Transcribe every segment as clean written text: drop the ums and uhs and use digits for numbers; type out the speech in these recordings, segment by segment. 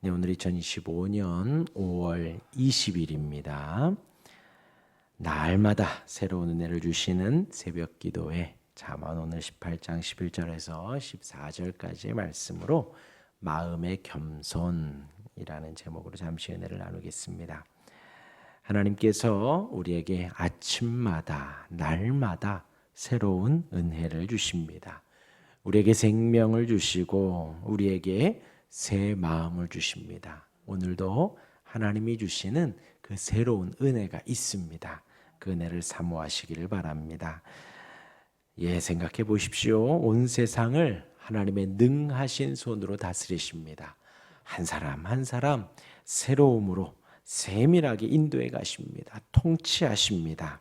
네, 오늘 2025년 5월 20일입니다. 날마다 새로운 은혜를 주시는 새벽 기도회 잠언 오늘 18장 11절에서 14절까지의 말씀으로 마음의 겸손이라는 제목으로 잠시 은혜를 나누겠습니다. 하나님께서 우리에게 아침마다 날마다 새로운 은혜를 주십니다. 우리에게 생명을 주시고 우리에게 새 마음을 주십니다. 오늘도 하나님이 주시는 그 새로운 은혜가 있습니다. 그 은혜를 사모하시기를 바랍니다. 생각해 보십시오. 온 세상을 하나님의 능하신 손으로 다스리십니다. 한 사람 한 사람 새로움으로 세밀하게 인도해 가십니다. 통치하십니다.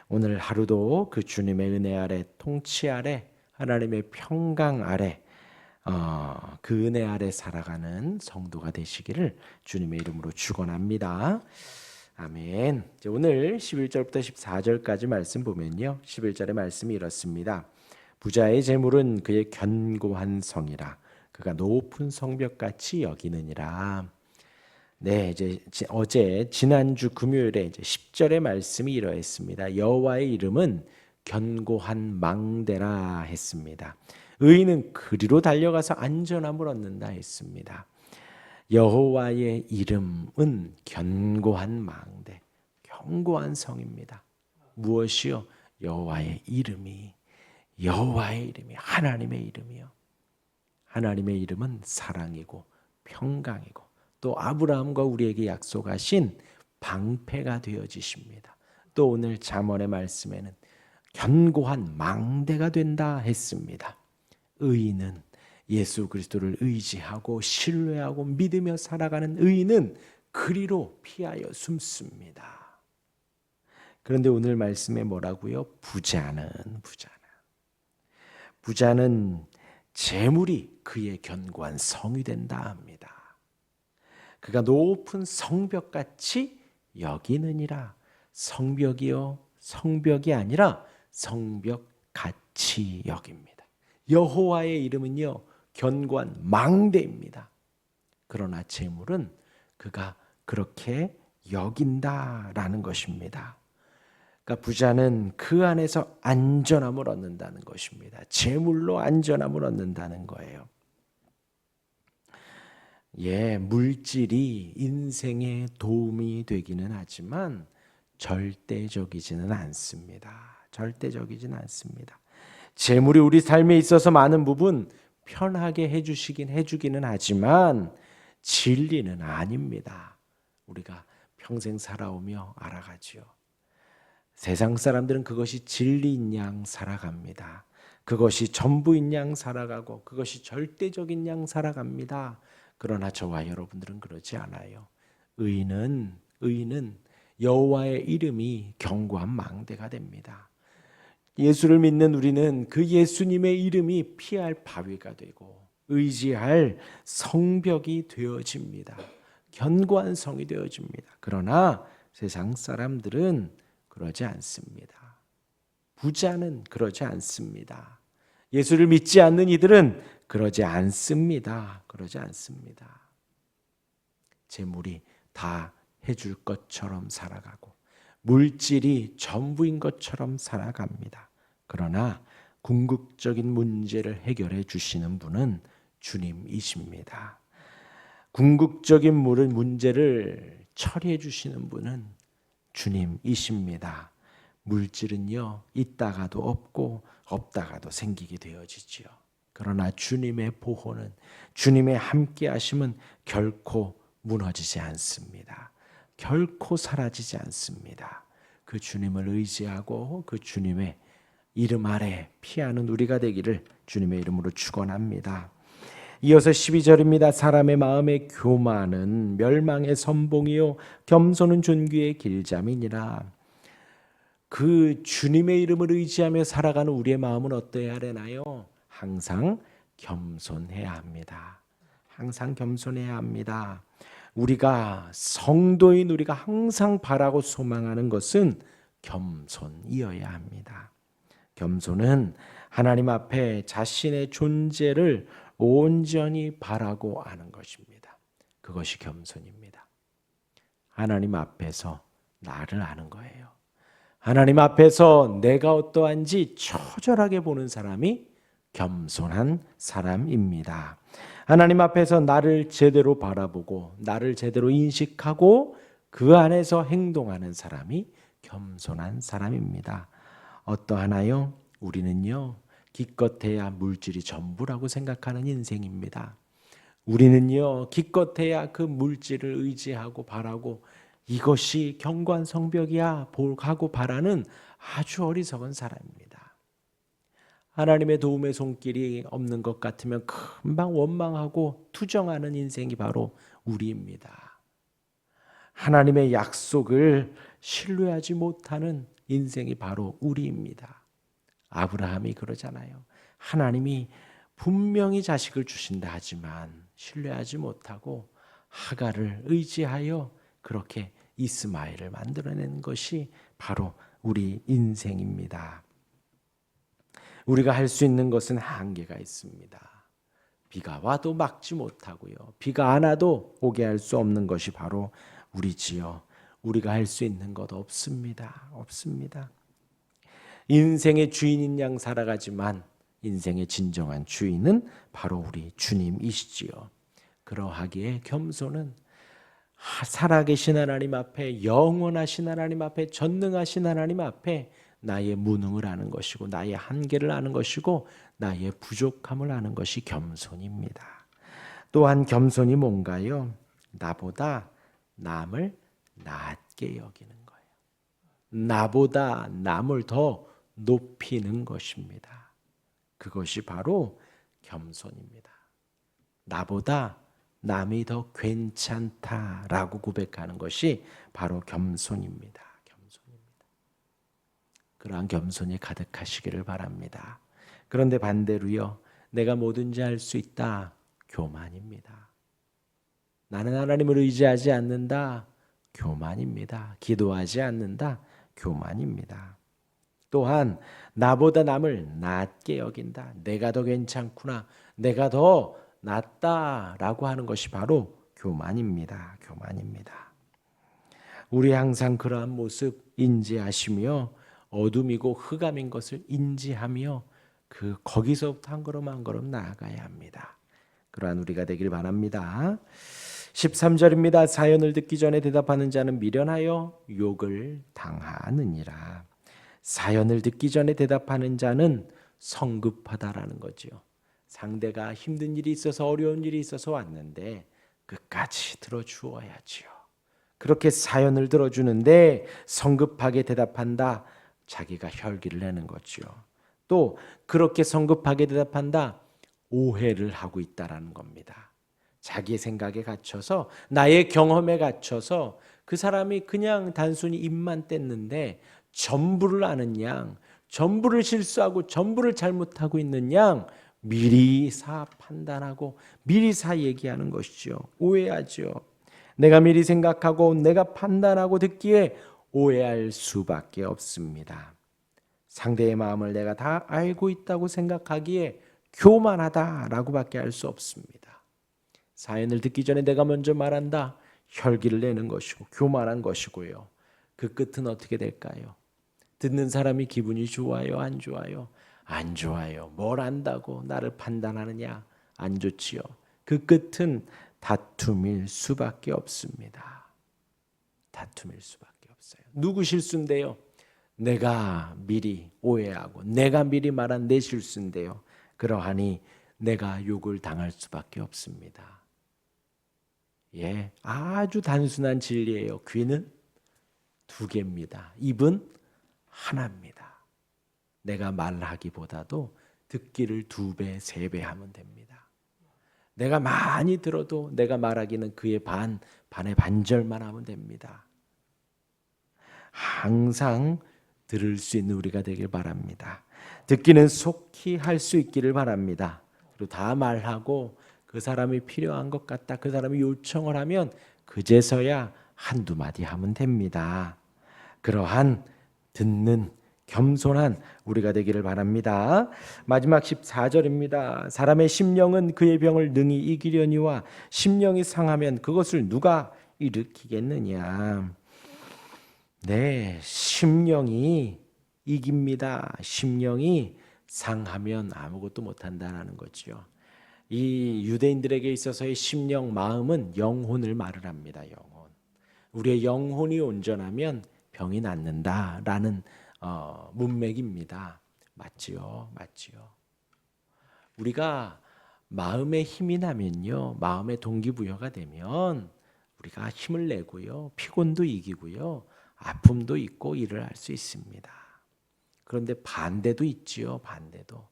오늘 하루도 그 주님의 은혜 아래, 통치 아래, 하나님의 평강 아래, 그 은혜 아래 살아가는 성도가 되시기를 주님의 이름으로 축원합니다. 아멘. 오늘 11절부터 14절까지 말씀 보면요, 11절의 말씀이 이렇습니다. 부자의 재물은 그의 견고한 성이라 그가 높은 성벽같이 여기느니라. 네, 어제 지난주 금요일에 10절의 말씀이 이러했습니다. 여호와의 이름은 견고한 망대라 했습니다. 의인은 그리로 달려가서 안전함을 얻는다 했습니다. 여호와의 이름은 견고한 망대, 견고한 성입니다. 무엇이요? 여호와의 이름이 하나님의 이름이요. 하나님의 이름은 사랑이고 평강이고 또 아브라함과 우리에게 약속하신 방패가 되어지십니다. 또 오늘 잠언의 말씀에는 견고한 망대가 된다 했습니다. 의인은 예수 그리스도를 의지하고 신뢰하고 믿으며 살아가는 의인은 그리로 피하여 숨습니다. 그런데 오늘 말씀에 뭐라고요? 부자는 재물이 그의 견고한 성이 된다 합니다. 그가 높은 성벽같이 여기느니라. 성벽이요, 성벽이 아니라 성벽같이 여깁니다. 여호와의 이름은요, 견고한 망대입니다. 그러나 재물은 그가 그렇게 여긴다라는 것입니다. 그러니까 부자는 그 안에서 안전함을 얻는다는 것입니다. 재물로 안전함을 얻는다는 거예요. 물질이 인생에 도움이 되기는 하지만 절대적이지는 않습니다. 재물이 우리 삶에 있어서 많은 부분 편하게 해주기는 하지만 진리는 아닙니다. 우리가 평생 살아오며 알아가지요. 세상 사람들은 그것이 진리인 양 살아갑니다. 그것이 전부인 양 살아가고 그것이 절대적인 양 살아갑니다. 그러나 저와 여러분들은 그렇지 않아요. 의인은 여호와의 이름이 견고한 망대가 됩니다. 예수를 믿는 우리는 그 예수님의 이름이 피할 바위가 되고 의지할 성벽이 되어집니다. 견고한 성이 되어집니다. 그러나 세상 사람들은 그러지 않습니다. 부자는 그러지 않습니다. 예수를 믿지 않는 이들은 그러지 않습니다. 재물이 다 해줄 것처럼 살아가고 물질이 전부인 것처럼 살아갑니다. 그러나 궁극적인 문제를 해결해 주시는 분은 주님이십니다. 궁극적인 문제를 처리해 주시는 분은 주님이십니다. 물질은요, 있다가도 없고 없다가도 생기게 되어지지요. 그러나 주님의 보호는, 주님의 함께 하심은 결코 무너지지 않습니다. 결코 사라지지 않습니다. 그 주님을 의지하고 그 주님의 이름 아래 피하는 우리가 되기를 주님의 이름으로 축원합니다. 이어서 12절입니다. 사람의 마음의 교만은 멸망의 선봉이요 겸손은 존귀의 길잠이니라. 그 주님의 이름을 의지하며 살아가는 우리의 마음은 어떠해야 하나요? 항상 겸손해야 합니다. 우리가 성도인 우리가 항상 바라고 소망하는 것은 겸손이어야 합니다. 겸손은 하나님 앞에 자신의 존재를 온전히 바라고 아는 것입니다. 그것이 겸손입니다. 하나님 앞에서 나를 아는 거예요. 하나님 앞에서 내가 어떠한지 처절하게 보는 사람이 겸손한 사람입니다. 하나님 앞에서 나를 제대로 바라보고 나를 제대로 인식하고 그 안에서 행동하는 사람이 겸손한 사람입니다. 어떠하나요? 우리는요, 기껏해야 물질이 전부라고 생각하는 인생입니다. 우리는요, 기껏해야 그 물질을 의지하고 바라고 이것이 견고한 성벽이야 하고 바라는 아주 어리석은 사람입니다. 하나님의 도움의 손길이 없는 것 같으면 금방 원망하고 투정하는 인생이 바로 우리입니다. 하나님의 약속을 신뢰하지 못하는 인생이 바로 우리입니다. 아브라함이 그러잖아요. 하나님이 분명히 자식을 주신다 하지만 신뢰하지 못하고 하갈을 의지하여 그렇게 이스마엘을 만들어낸 것이 바로 우리 인생입니다. 우리가 할 수 있는 것은 한계가 있습니다. 비가 와도 막지 못하고요. 비가 안 와도 오게 할 수 없는 것이 바로 우리지요. 우리가 할 수 있는 것 없습니다. 없습니다. 인생의 주인인 양 살아가지만 인생의 진정한 주인은 바로 우리 주님이시지요. 그러하기에 겸손은 살아계신 하나님 앞에, 영원하신 하나님 앞에, 전능하신 하나님 앞에 나의 무능을 아는 것이고 나의 한계를 아는 것이고 나의 부족함을 아는 것이 겸손입니다. 또한 겸손이 뭔가요? 나보다 남을 낮게 여기는 거예요. 나보다 남을 더 높이는 것입니다. 그것이 바로 겸손입니다. 나보다 남이 더 괜찮다라고 고백하는 것이 바로 겸손입니다. 겸손입니다. 그러한 겸손이 가득하시기를 바랍니다. 그런데 반대로요, 내가 뭐든지 할 수 있다, 교만입니다. 나는 하나님을 의지하지 않는다, 교만입니다. 기도하지 않는다, 교만입니다. 또한 나보다 남을 낮게 여긴다, 내가 더 괜찮구나, 내가 더 낫다라고 하는 것이 바로 교만입니다. 교만입니다. 우리 항상 그러한 모습 인지하시며 어둠이고 흑암인 것을 인지하며 거기서부터 한 걸음 한 걸음 나아가야 합니다. 그러한 우리가 되길 바랍니다. 13절입니다. 사연을 듣기 전에 대답하는 자는 미련하여 욕을 당하느니라. 사연을 듣기 전에 대답하는 자는 성급하다라는 거죠. 상대가 힘든 일이 있어서 어려운 일이 있어서 왔는데 끝까지 들어주어야지요. 그렇게 사연을 들어주는데 성급하게 대답한다, 자기가 혈기를 내는 거죠. 또 그렇게 성급하게 대답한다, 오해를 하고 있다라는 겁니다. 자기의 생각에 갇혀서, 나의 경험에 갇혀서 그 사람이 그냥 단순히 입만 뗐는데 전부를 아는 양, 전부를 실수하고 전부를 잘못하고 있는 양 미리 판단하고 미리 얘기하는 것이죠. 오해하죠. 내가 미리 생각하고 내가 판단하고 듣기에 오해할 수밖에 없습니다. 상대의 마음을 내가 다 알고 있다고 생각하기에 교만하다라고밖에 할 수 없습니다. 사연을 듣기 전에 내가 먼저 말한다, 혈기를 내는 것이고 교만한 것이고요. 그 끝은 어떻게 될까요? 듣는 사람이 기분이 좋아요, 안 좋아요? 안 좋아요. 뭘 안다고 나를 판단하느냐? 안 좋지요. 그 끝은 다툼일 수밖에 없습니다. 다툼일 수밖에 없어요. 누구 실수인데요? 내가 미리 오해하고 내가 미리 말한 내 실수인데요. 그러하니 내가 욕을 당할 수밖에 없습니다. 예, 아주 단순한 진리예요. 귀는 2개입니다. 입은 하나입니다. 내가 말하기보다도 듣기를 2배, 3배 하면 됩니다. 내가 많이 들어도 내가 말하기는 그의 반의 반절만 하면 됩니다. 항상 들을 수 있는 우리가 되길 바랍니다. 듣기는 속히 할 수 있기를 바랍니다. 그리고 다 말하고 그 사람이 필요한 것 같다, 그 사람이 요청을 하면 그제서야 한두 마디 하면 됩니다. 그러한 듣는 겸손한 우리가 되기를 바랍니다. 마지막 14절입니다. 사람의 심령은 그의 병을 능히 이기려니와 심령이 상하면 그것을 누가 일으키겠느냐. 네, 심령이 이깁니다. 심령이 상하면 아무것도 못한다는 거죠. 이 유대인들에게 있어서의 심령, 마음은 영혼을 말을 합니다. 영혼. 우리의 영혼이 온전하면 병이 낫는다라는 문맥입니다. 맞지요, 맞지요. 우리가 마음에 힘이 나면요, 마음의 동기부여가 되면 우리가 힘을 내고요, 피곤도 이기고요, 아픔도 있고 일을 할 수 있습니다. 그런데 반대도 있지요, 반대도.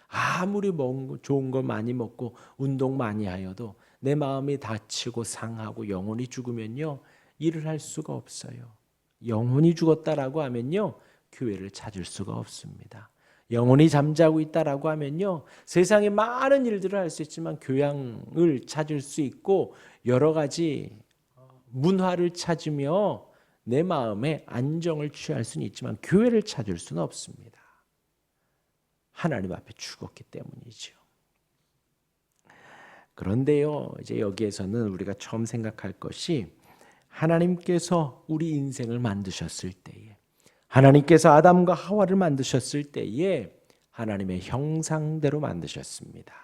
아무리 좋은 거 많이 먹고 운동 많이 하여도 내 마음이 다치고 상하고 영혼이 죽으면요, 일을 할 수가 없어요. 영혼이 죽었다라고 하면요, 교회를 찾을 수가 없습니다. 영혼이 잠자고 있다라고 하면요, 세상에 많은 일들을 할 수 있지만 교양을 찾을 수 있고 여러 가지 문화를 찾으며 내 마음에 안정을 취할 수는 있지만 교회를 찾을 수는 없습니다. 하나님 앞에 죽었기 때문이죠. 그런데요, 이제 여기에서는 우리가 처음 생각할 것이 하나님께서 우리 인생을 만드셨을 때에, 하나님께서 아담과 하와를 만드셨을 때에 하나님의 형상대로 만드셨습니다.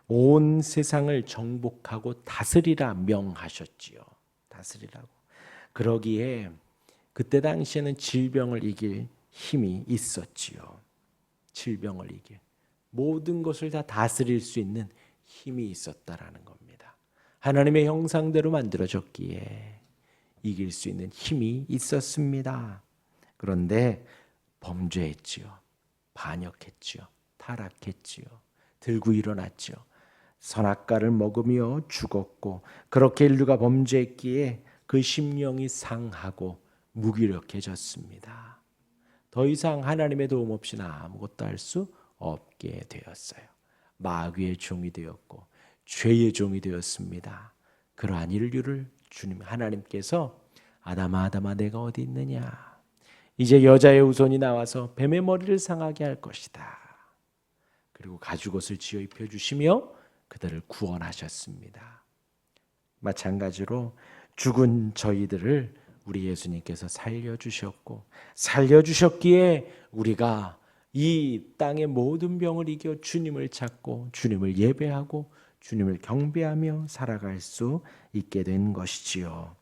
온 세상을 정복하고 다스리라 명하셨지요. 다스리라고. 그러기에 그때 당시에는 질병을 이길 힘이 있었지요. 질병을 이길 모든 것을 다 다스릴 수 있는 힘이 있었다라는 겁니다. 하나님의 형상대로 만들어졌기에 이길 수 있는 힘이 있었습니다. 그런데 범죄했지요. 반역했지요. 타락했지요. 들고 일어났지요. 선악과를 먹으며 죽었고, 그렇게 인류가 범죄했기에 그 심령이 상하고 무기력해졌습니다. 더 이상 하나님의 도움 없이는 아무것도 할 수 없게 되었어요. 마귀의 종이 되었고 죄의 종이 되었습니다. 그러한 인류를 주님 하나님께서 아담아 아담아 내가 어디 있느냐, 이제 여자의 후손이 나와서 뱀의 머리를 상하게 할 것이다. 그리고 가죽옷을 지어 입혀주시며 그들을 구원하셨습니다. 마찬가지로 죽은 저희들을 우리 예수님께서 살려주셨고, 살려주셨기에 우리가 이 땅의 모든 병을 이겨 주님을 찾고 주님을 예배하고 주님을 경배하며 살아갈 수 있게 된 것이지요.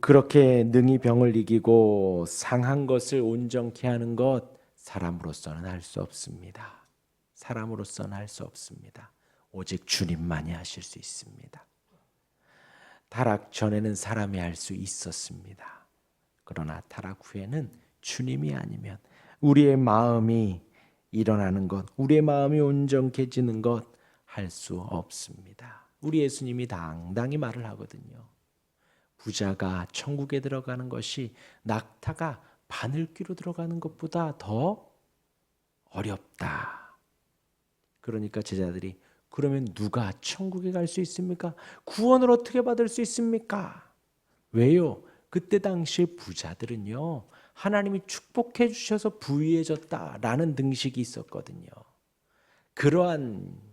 그렇게 능히 병을 이기고 상한 것을 온전케 하는 것, 사람으로서는 할 수 없습니다. 사람으로서는 할 수 없습니다. 오직 주님만이 하실 수 있습니다. 타락 전에는 사람이 할 수 있었습니다. 그러나 타락 후에는 주님이 아니면 우리의 마음이 일어나는 것, 우리의 마음이 온전해지는 것 할 수 없습니다. 우리 예수님이 당당히 말을 하거든요. 부자가 천국에 들어가는 것이 낙타가 바늘귀로 들어가는 것보다 더 어렵다. 그러니까 제자들이 그러면 누가 천국에 갈 수 있습니까? 구원을 어떻게 받을 수 있습니까? 왜요? 그때 당시에 부자들은요, 하나님이 축복해 주셔서 부유해졌다라는 등식이 있었거든요. 그러한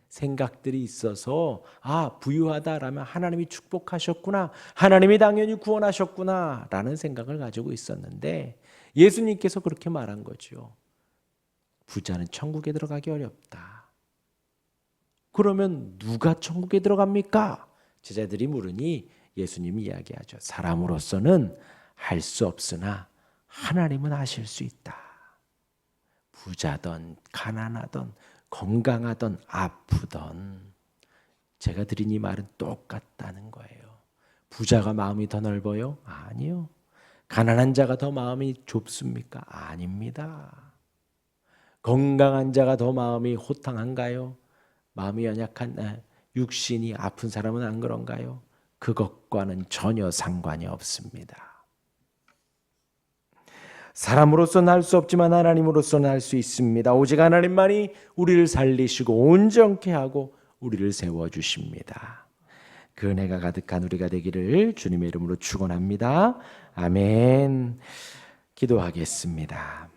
생각들이 있어서 부유하다라면 하나님이 축복하셨구나, 하나님이 당연히 구원하셨구나 라는 생각을 가지고 있었는데 예수님께서 그렇게 말한 거죠. 부자는 천국에 들어가기 어렵다. 그러면 누가 천국에 들어갑니까? 제자들이 물으니 예수님이 이야기하죠. 사람으로서는 할 수 없으나 하나님은 하실 수 있다. 부자든 가난하든 건강하든 아프든 제가 드린 이 말은 똑같다는 거예요. 부자가 마음이 더 넓어요? 아니요. 가난한 자가 더 마음이 좁습니까? 아닙니다. 건강한 자가 더 마음이 호탕한가요? 마음이 연약한 육신이 아픈 사람은 안 그런가요? 그것과는 전혀 상관이 없습니다. 사람으로서는 할 수 없지만 하나님으로서는 할 수 있습니다. 오직 하나님만이 우리를 살리시고 온전케 하고 우리를 세워주십니다. 그 은혜가 가득한 우리가 되기를 주님의 이름으로 축원합니다. 아멘. 기도하겠습니다.